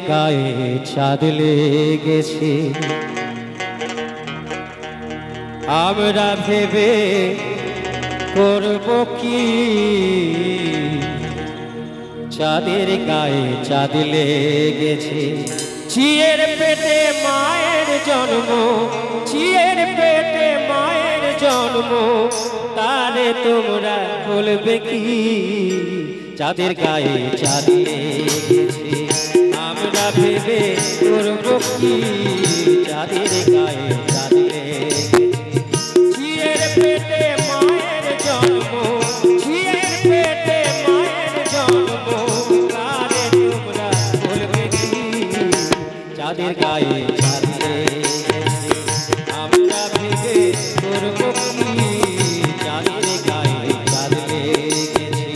গায়ে চাঁদ লেগেছে আমরা ভেবে করব কি চাঁদের গায়ে চাঁদ লেগেছে চিয়ের পেটে মায়ের জন্ম চিয়ের পেটে মায়ের জন্ম তারে তোমরা বলবে কি চাঁদের গায়ে চাঁদ লেগেছে আমরা ভেবে করব কি চাঁদের গায়ে চাঁদ লেগেছে চিয়ের পেটে মায়ের জন্ম চিয়ের পেটে মায়ের জন্ম তারে তোমরা বলবে কি চাঁদের গায়ে চাঁদ লেগেছে আমরা ভেবে করব কি চাঁদের গায়ে চাঁদ লেগেছে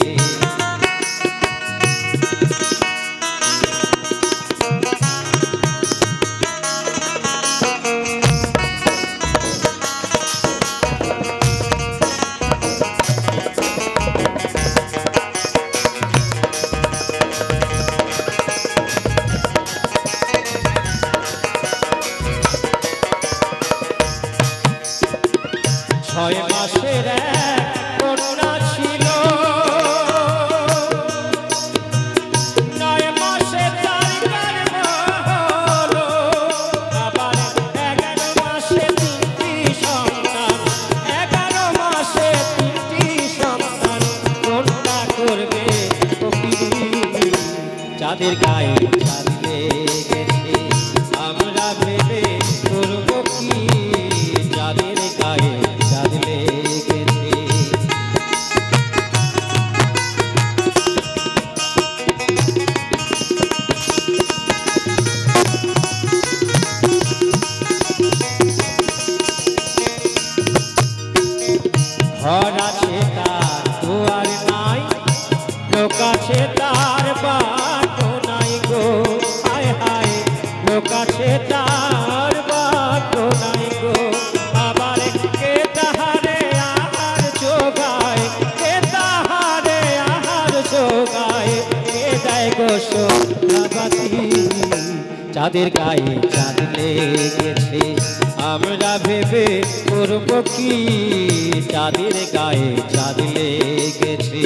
ছয় মাসের এক কন্যা ছিল 9 মাসে তার গর্ভ হলো আবার 11 মাসে 3টি সন্তান 11 মাসে 3টি সন্তান কোনটা করবে চাঁদের গায়ে চাঁদ লেগেছে আমরা ভেবে করব কি চাঁদের গায়ে চাঁদ লেগেছে ঘর আছে তার দুয়ার নাই লোক আছে তার বাটো নাই গো হায় হায় লোক আছে তার বাটো নাই গো আবার কে তাহারে আহার জোগায় কে তাহারে আহার জোগায় কে দেয় গো সোনাবাতি চাঁদের গায়ে চাঁদ লেগেছে আমরা ভেবে করব কি চাঁদের গায়ে চাঁদ লেগেছে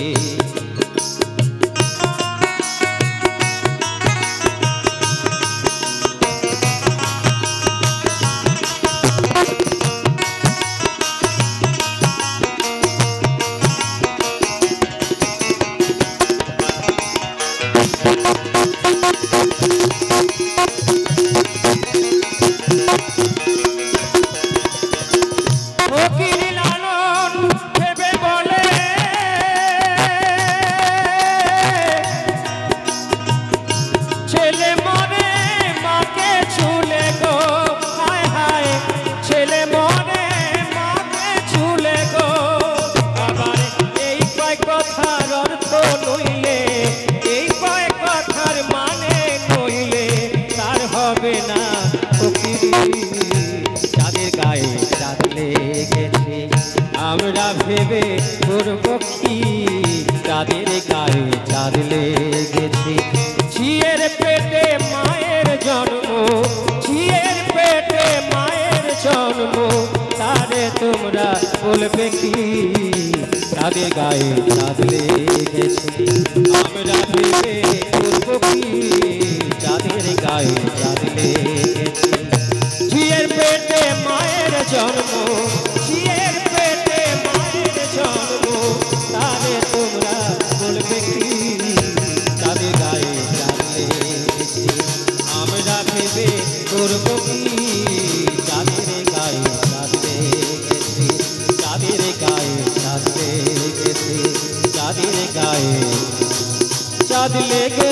চাঁদের গায়ে চাঁদ লেগেছে আমরা ভেবে করব কি চাঁদের গায়ে চাঁদ লেগেছে ঝিয়ের পেটে মায়ের জন্ম ঝিয়ের পেটে মায়ের জন্ম তারে তোমরা বলবে কি চাঁদের গায়ে চাঁদ লেগেছে আমরা ভেবে করব কি চাঁদের গায়ে চাঁদ লেগেছে ঝিয়ের পেটে মায়ের জন্ম ঝিয়ের পেটে মায়ের জন্ম তারে তোমরা বলবে কি চাঁদের গায়ে চাঁদ লেগেছে আমরা ভেবে করব কি চাঁদের গায়ে চাঁদ লেগেছে চাঁদের গায়ে চাঁদ লেগেছে চাঁদের গায়ে চাঁদ লেগে